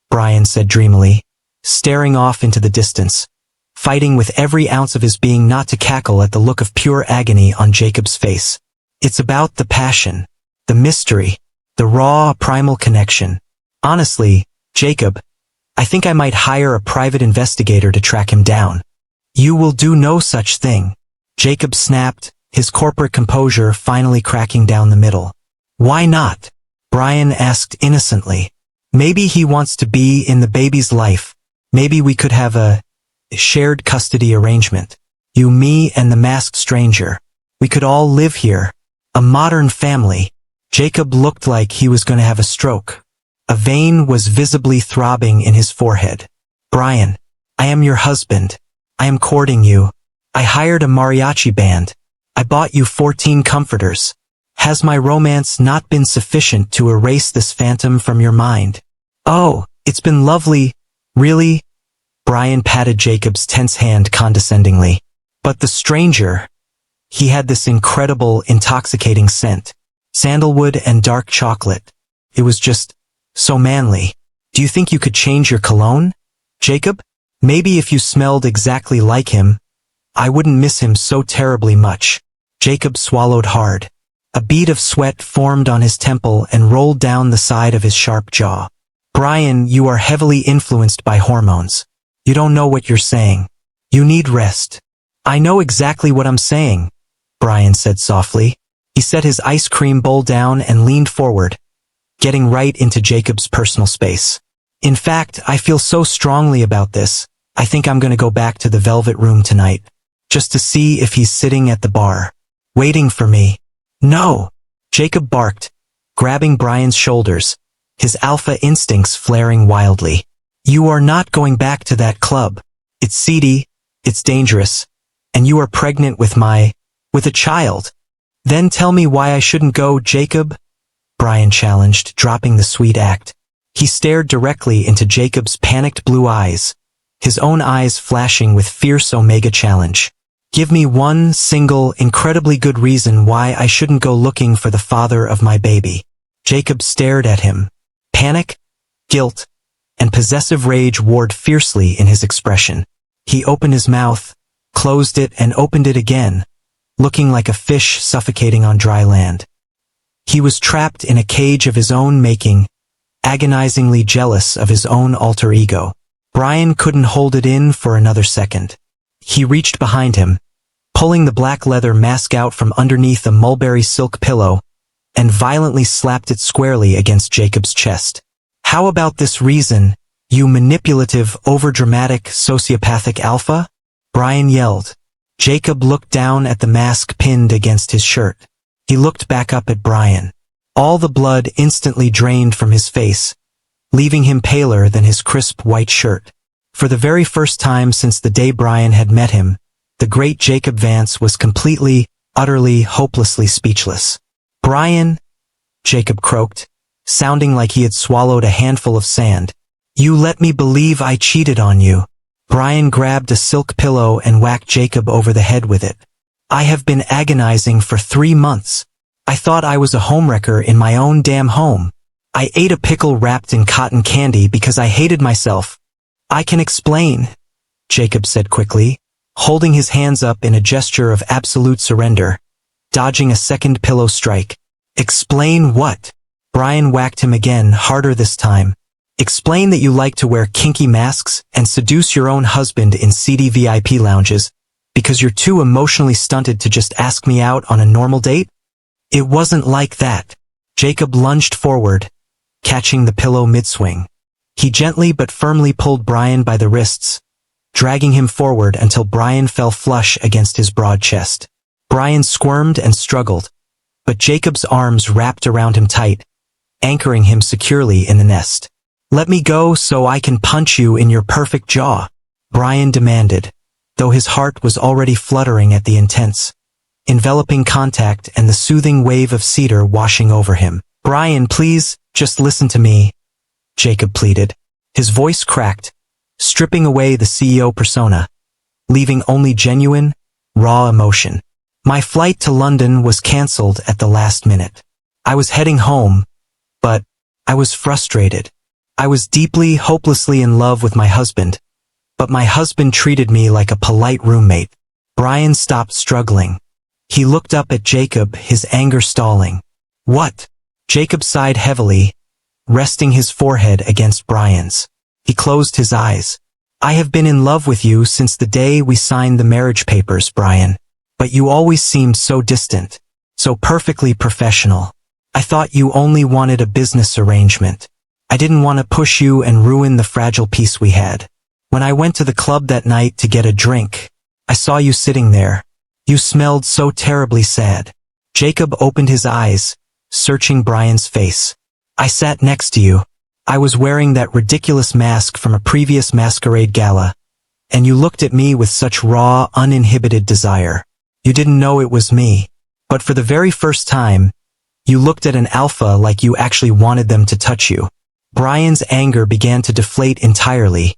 Bryan said dreamily, staring off into the distance, fighting with every ounce of his being not to cackle at the look of pure agony on Jacob's face. It's about the passion, the mystery, the raw, primal connection. Honestly, Jacob, I think I might hire a private investigator to track him down. You will do no such thing, Jacob snapped, his corporate composure finally cracking down the middle. Why not? Bryan asked innocently. Maybe he wants to be in the baby's life. Maybe we could have a shared custody arrangement. You, me, and the masked stranger. We could all live here. A modern family. Jacob looked like he was going to have a stroke. A vein was visibly throbbing in his forehead. Bryan, I am your husband. I am courting you. I hired a mariachi band. I bought you 14 comforters. Has my romance not been sufficient to erase this phantom from your mind? Oh, it's been lovely, really? Bryan patted Jacob's tense hand condescendingly. But the stranger, he had this incredible, intoxicating scent. Sandalwood and dark chocolate. It was just so manly. Do you think you could change your cologne, Jacob? Maybe if you smelled exactly like him, I wouldn't miss him so terribly much. Jacob swallowed hard. A bead of sweat formed on his temple and rolled down the side of his sharp jaw. Bryan, you are heavily influenced by hormones. You don't know what you're saying. You need rest. I know exactly what I'm saying, Bryan said softly. He set his ice cream bowl down and leaned forward, getting right into Jacob's personal space. In fact, I feel so strongly about this, I think I'm gonna go back to the velvet room tonight, just to see if he's sitting at the bar, waiting for me. No! Jacob barked, grabbing Bryan's shoulders, his alpha instincts flaring wildly. You are not going back to that club. It's seedy, it's dangerous, and you are pregnant with a child. Then tell me why I shouldn't go, Jacob? Bryan challenged, dropping the sweet act. He stared directly into Jacob's panicked blue eyes, his own eyes flashing with fierce Omega challenge. Give me one single, incredibly good reason why I shouldn't go looking for the father of my baby. Jacob stared at him. Panic, guilt, and possessive rage warred fiercely in his expression. He opened his mouth, closed it and opened it again, looking like a fish suffocating on dry land. He was trapped in a cage of his own making, agonizingly jealous of his own alter ego. Bryan couldn't hold it in for another second. He reached behind him, pulling the black leather mask out from underneath a mulberry silk pillow, and violently slapped it squarely against Jacob's chest. How about this reason, you manipulative, overdramatic, sociopathic alpha? Bryan yelled. Jacob looked down at the mask pinned against his shirt. He looked back up at Bryan. All the blood instantly drained from his face, leaving him paler than his crisp white shirt. For the very first time since the day Bryan had met him, the great Jacob Vance was completely, utterly, hopelessly speechless. Bryan, Jacob croaked, sounding like he had swallowed a handful of sand. You let me believe I cheated on you. Bryan grabbed a silk pillow and whacked Jacob over the head with it. I have been agonizing for 3 months. I thought I was a homewrecker in my own damn home. I ate a pickle wrapped in cotton candy because I hated myself. I can explain, Jacob said quickly, holding his hands up in a gesture of absolute surrender, dodging a second pillow strike. Explain what? Bryan whacked him again, harder this time. Explain that you like to wear kinky masks and seduce your own husband in seedy VIP lounges because you're too emotionally stunted to just ask me out on a normal date? It wasn't like that. Jacob lunged forward, catching the pillow mid-swing. He gently but firmly pulled Bryan by the wrists, dragging him forward until Bryan fell flush against his broad chest. Bryan squirmed and struggled, but Jacob's arms wrapped around him tight, anchoring him securely in the nest. Let me go so I can punch you in your perfect jaw, Bryan demanded, though his heart was already fluttering at the intense, enveloping contact and the soothing wave of cedar washing over him. Bryan, please, just listen to me, Jacob pleaded. His voice cracked, stripping away the CEO persona, leaving only genuine, raw emotion. My flight to London was cancelled at the last minute. I was heading home, but I was frustrated. I was deeply, hopelessly in love with my husband, but my husband treated me like a polite roommate. Bryan stopped struggling. He looked up at Jacob, his anger stalling. What? Jacob sighed heavily, resting his forehead against Bryan's. He closed his eyes. I have been in love with you since the day we signed the marriage papers, Bryan. But you always seemed so distant, so perfectly professional. I thought you only wanted a business arrangement. I didn't want to push you and ruin the fragile peace we had. When I went to the club that night to get a drink, I saw you sitting there. You smelled so terribly sad. Jacob opened his eyes, searching Bryan's face. I sat next to you. I was wearing that ridiculous mask from a previous masquerade gala, and you looked at me with such raw, uninhibited desire. You didn't know it was me, but for the very first time, you looked at an alpha like you actually wanted them to touch you. Bryan's anger began to deflate entirely,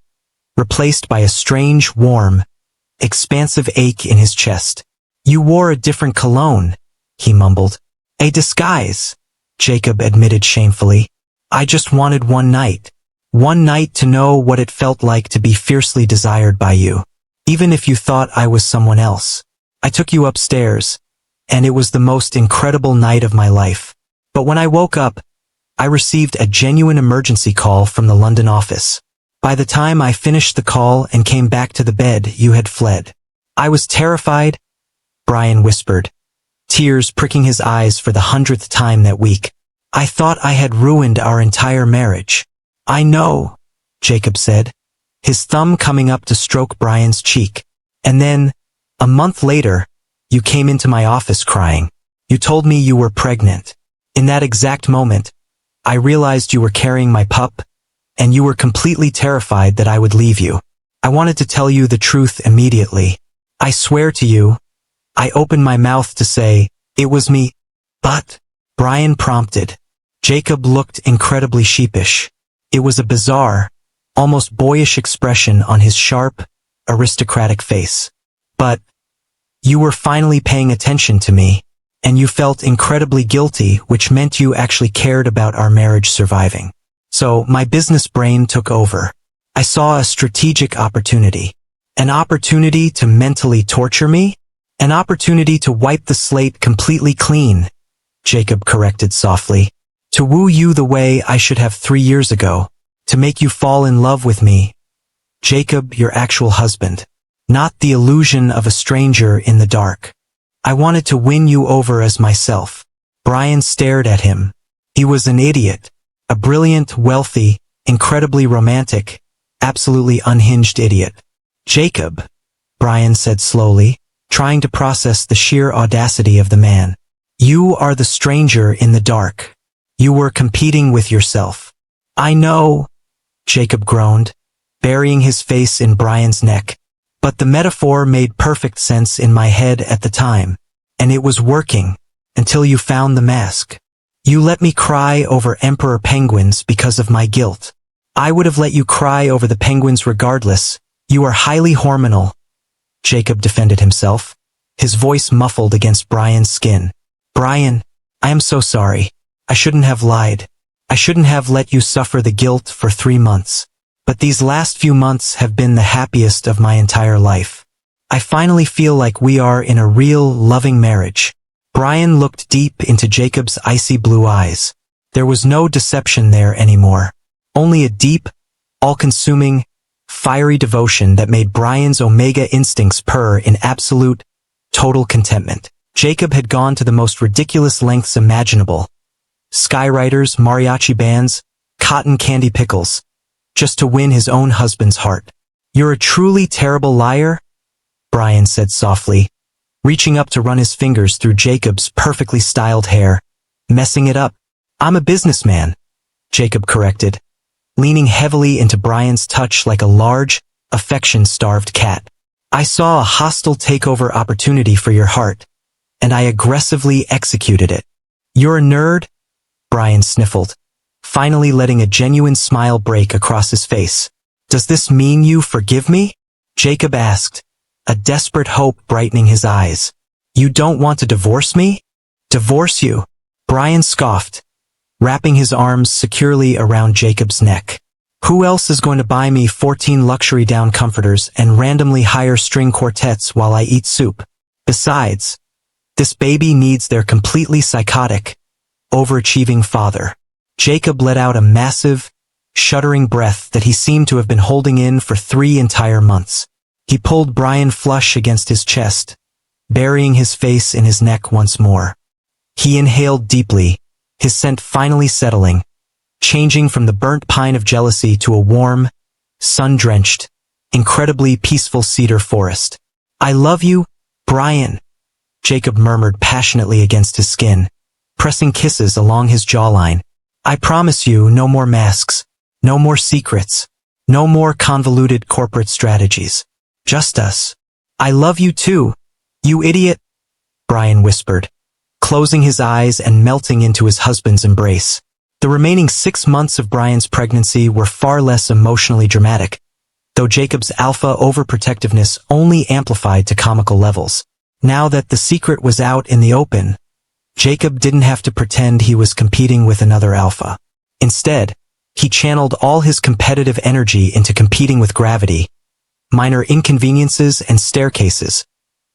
replaced by a strange, warm, expansive ache in his chest. You wore a different cologne, he mumbled. A disguise, Jacob admitted shamefully. I just wanted one night to know what it felt like to be fiercely desired by you, even if you thought I was someone else. I took you upstairs, and it was the most incredible night of my life. But when I woke up, I received a genuine emergency call from the London office. By the time I finished the call and came back to the bed, you had fled. I was terrified, Bryan whispered, tears pricking his eyes for the 100th time that week. I thought I had ruined our entire marriage. I know, Jacob said, his thumb coming up to stroke Bryan's cheek. And then, a month later, you came into my office crying. You told me you were pregnant. In that exact moment, I realized you were carrying my pup, and you were completely terrified that I would leave you. I wanted to tell you the truth immediately. I swear to you, I opened my mouth to say, it was me, but, Bryan prompted. Jacob looked incredibly sheepish. It was a bizarre, almost boyish expression on his sharp, aristocratic face. But, you were finally paying attention to me, and you felt incredibly guilty, which meant you actually cared about our marriage surviving. So, my business brain took over. I saw a strategic opportunity. An opportunity to mentally torture me? An opportunity to wipe the slate completely clean, Jacob corrected softly. To woo you the way I should have 3 years ago. To make you fall in love with me. Jacob, your actual husband. Not the illusion of a stranger in the dark. I wanted to win you over as myself. Bryan stared at him. He was an idiot. A brilliant, wealthy, incredibly romantic, absolutely unhinged idiot. Jacob, Bryan said slowly, trying to process the sheer audacity of the man. You are the stranger in the dark. You were competing with yourself. I know, Jacob groaned, burying his face in Bryan's neck. But the metaphor made perfect sense in my head at the time. And it was working, until you found the mask. You let me cry over emperor penguins because of my guilt. I would have let you cry over the penguins regardless. You are highly hormonal. Jacob defended himself, his voice muffled against Bryan's skin. Bryan, I am so sorry. I shouldn't have lied. I shouldn't have let you suffer the guilt for 3 months. But these last few months have been the happiest of my entire life. I finally feel like we are in a real, loving marriage. Bryan looked deep into Jacob's icy blue eyes. There was no deception there anymore. Only a deep, all-consuming, fiery devotion that made Bryan's omega instincts purr in absolute, total contentment. Jacob had gone to the most ridiculous lengths imaginable. Skywriters, mariachi bands, cotton candy pickles, just to win his own husband's heart. You're a truly terrible liar, Bryan said softly, reaching up to run his fingers through Jacob's perfectly styled hair, messing it up. I'm a businessman, Jacob corrected, leaning heavily into Bryan's touch like a large, affection-starved cat. I saw a hostile takeover opportunity for your heart, and I aggressively executed it. You're a nerd, Bryan sniffled, finally letting a genuine smile break across his face. Does this mean you forgive me? Jacob asked, a desperate hope brightening his eyes. You don't want to divorce me? Divorce you? Bryan scoffed, wrapping his arms securely around Jacob's neck. Who else is going to buy me 14 luxury down comforters and randomly hire string quartets while I eat soup? Besides, this baby needs their completely psychotic, overachieving father. Jacob let out a massive, shuddering breath that he seemed to have been holding in for 3 entire months. He pulled Bryan flush against his chest, burying his face in his neck once more. He inhaled deeply, his scent finally settling, changing from the burnt pine of jealousy to a warm, sun-drenched, incredibly peaceful cedar forest. I love you, Bryan, Jacob murmured passionately against his skin, pressing kisses along his jawline. I promise you no more masks, no more secrets, no more convoluted corporate strategies. Just us. I love you too, you idiot, Bryan whispered, closing his eyes and melting into his husband's embrace. The remaining 6 months of Bryan's pregnancy were far less emotionally dramatic, though Jacob's alpha overprotectiveness only amplified to comical levels. Now that the secret was out in the open, Jacob didn't have to pretend he was competing with another alpha. Instead, he channeled all his competitive energy into competing with gravity, minor inconveniences and staircases,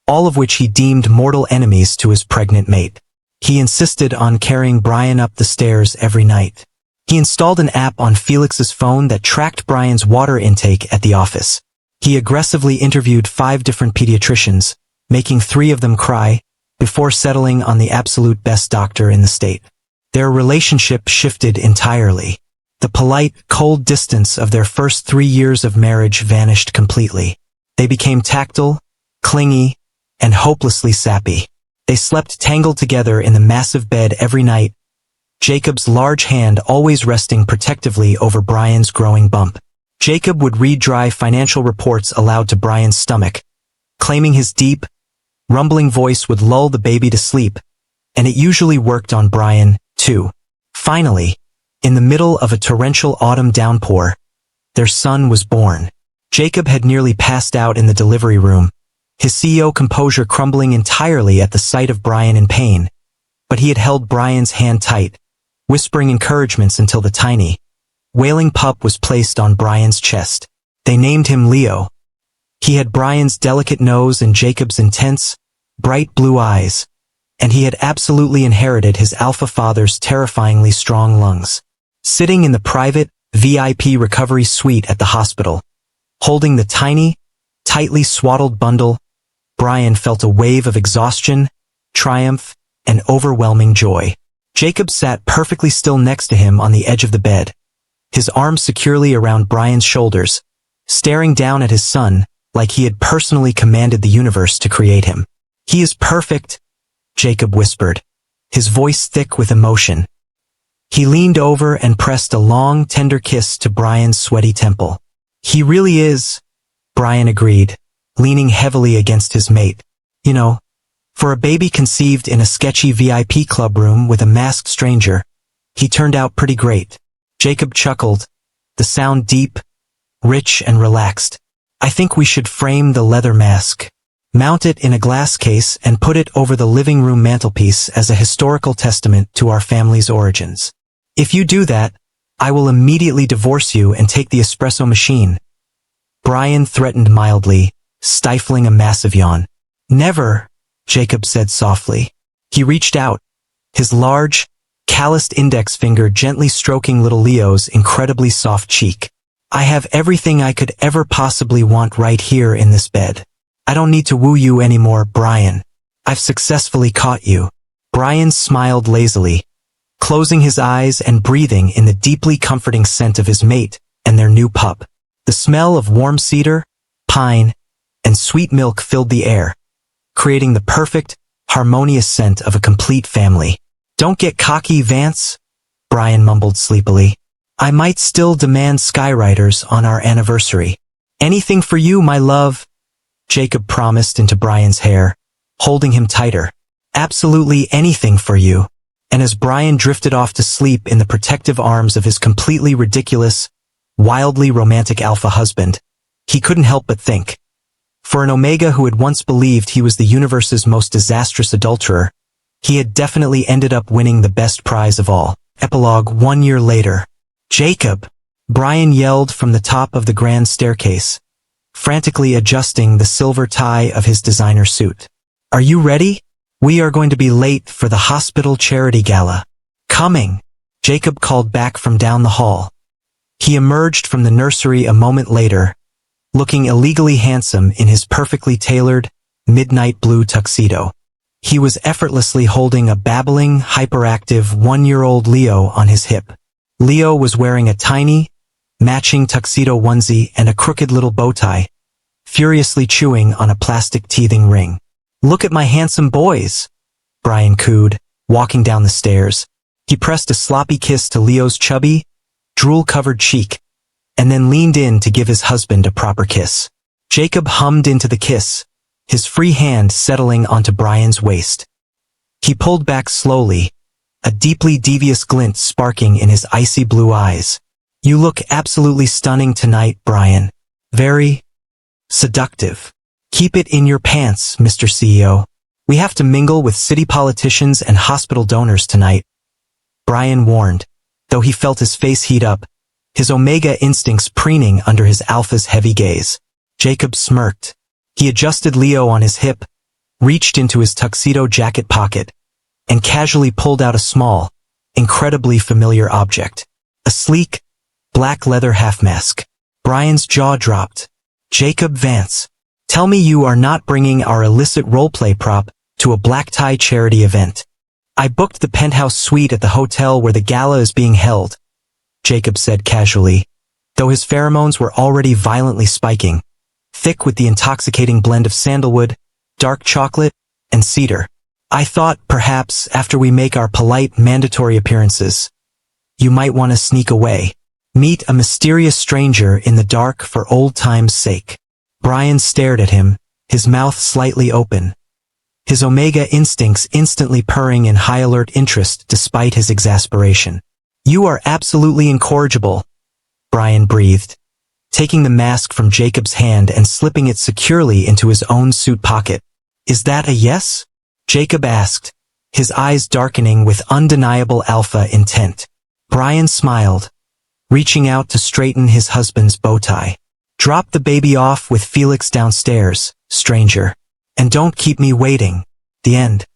all of which he deemed mortal enemies to his pregnant mate. He insisted on carrying Bryan up the stairs every night. He installed an app on Felix's phone that tracked Bryan's water intake at the office. He aggressively interviewed 5 different pediatricians, making 3 of them cry, before settling on the absolute best doctor in the state. Their relationship shifted entirely. The polite, cold distance of their first 3 years of marriage vanished completely. They became tactile, clingy, and hopelessly sappy. They slept tangled together in the massive bed every night, Jacob's large hand always resting protectively over Bryan's growing bump. Jacob would read dry financial reports aloud to Bryan's stomach, claiming his deep, rumbling voice would lull the baby to sleep, and it usually worked on Bryan, too. Finally, in the middle of a torrential autumn downpour, their son was born. Jacob had nearly passed out in the delivery room, his CEO composure crumbling entirely at the sight of Bryan in pain, but he had held Bryan's hand tight, whispering encouragements until the tiny, wailing pup was placed on Bryan's chest. They named him Leo. He had Bryan's delicate nose and Jacob's intense, bright blue eyes, and he had absolutely inherited his alpha father's terrifyingly strong lungs. Sitting in the private, VIP recovery suite at the hospital, holding the tiny, tightly swaddled bundle, Bryan felt a wave of exhaustion, triumph, and overwhelming joy. Jacob sat perfectly still next to him on the edge of the bed, his arms securely around Bryan's shoulders, staring down at his son like he had personally commanded the universe to create him. "He is perfect," Jacob whispered, his voice thick with emotion. He leaned over and pressed a long, tender kiss to Bryan's sweaty temple. "He really is," Bryan agreed, leaning heavily against his mate. "You know, for a baby conceived in a sketchy VIP club room with a masked stranger, he turned out pretty great." Jacob chuckled, the sound deep, rich and relaxed. "I think we should frame the leather mask, mount it in a glass case and put it over the living room mantelpiece as a historical testament to our family's origins. If you do that, I will immediately divorce you and take the espresso machine." Bryan threatened mildly, stifling a massive yawn. "Never," Jacob said softly. He reached out, his large, calloused index finger gently stroking little Leo's incredibly soft cheek. "I have everything I could ever possibly want right here in this bed. I don't need to woo you anymore, Bryan. I've successfully caught you." Bryan smiled lazily, closing his eyes and breathing in the deeply comforting scent of his mate and their new pup. The smell of warm cedar, pine, and sweet milk filled the air, creating the perfect, harmonious scent of a complete family. "Don't get cocky, Vance," Bryan mumbled sleepily. "I might still demand skywriters on our anniversary." "Anything for you, my love," Jacob promised into Bryan's hair, holding him tighter. "Absolutely anything for you." And as Bryan drifted off to sleep in the protective arms of his completely ridiculous, wildly romantic alpha husband, he couldn't help but think. For an Omega who had once believed he was the universe's most disastrous adulterer, he had definitely ended up winning the best prize of all. Epilogue 1 year later. "Jacob!" Bryan yelled from the top of the grand staircase, frantically adjusting the silver tie of his designer suit. "Are you ready? We are going to be late for the hospital charity gala." "Coming," Jacob called back from down the hall. He emerged from the nursery a moment later, looking illegally handsome in his perfectly tailored, midnight blue tuxedo. He was effortlessly holding a babbling, hyperactive 1-year-old Leo on his hip. Leo was wearing a tiny, matching tuxedo onesie and a crooked little bow tie, furiously chewing on a plastic teething ring. "Look at my handsome boys," Bryan cooed, walking down the stairs. He pressed a sloppy kiss to Leo's chubby, drool-covered cheek, and then leaned in to give his husband a proper kiss. Jacob hummed into the kiss, his free hand settling onto Bryan's waist. He pulled back slowly, a deeply devious glint sparking in his icy blue eyes. "You look absolutely stunning tonight, Bryan. Very seductive. Keep it in your pants, Mr. CEO. We have to mingle with city politicians and hospital donors tonight," Bryan warned, though he felt his face heat up, his Omega instincts preening under his alpha's heavy gaze. Jacob smirked. He adjusted Leo on his hip, reached into his tuxedo jacket pocket, and casually pulled out a small, incredibly familiar object. A sleek, black leather half-mask. Bryan's jaw dropped. Jacob Vance. Tell me you are not bringing our illicit roleplay prop to a black tie charity event. I booked the penthouse suite at the hotel where the gala is being held, Jacob said casually, though his pheromones were already violently spiking, thick with the intoxicating blend of sandalwood, dark chocolate, and cedar. I thought, perhaps, after we make our polite, mandatory appearances, you might want to sneak away. Meet a mysterious stranger in the dark for old time's sake. Bryan stared at him, his mouth slightly open, his Omega instincts instantly purring in high alert interest despite his exasperation. You are absolutely incorrigible, Bryan breathed, taking the mask from Jacob's hand and slipping it securely into his own suit pocket. Is that a yes? Jacob asked, his eyes darkening with undeniable alpha intent. Bryan smiled, reaching out to straighten his husband's bow tie. Drop the baby off with Felix downstairs, stranger. And don't keep me waiting. The end.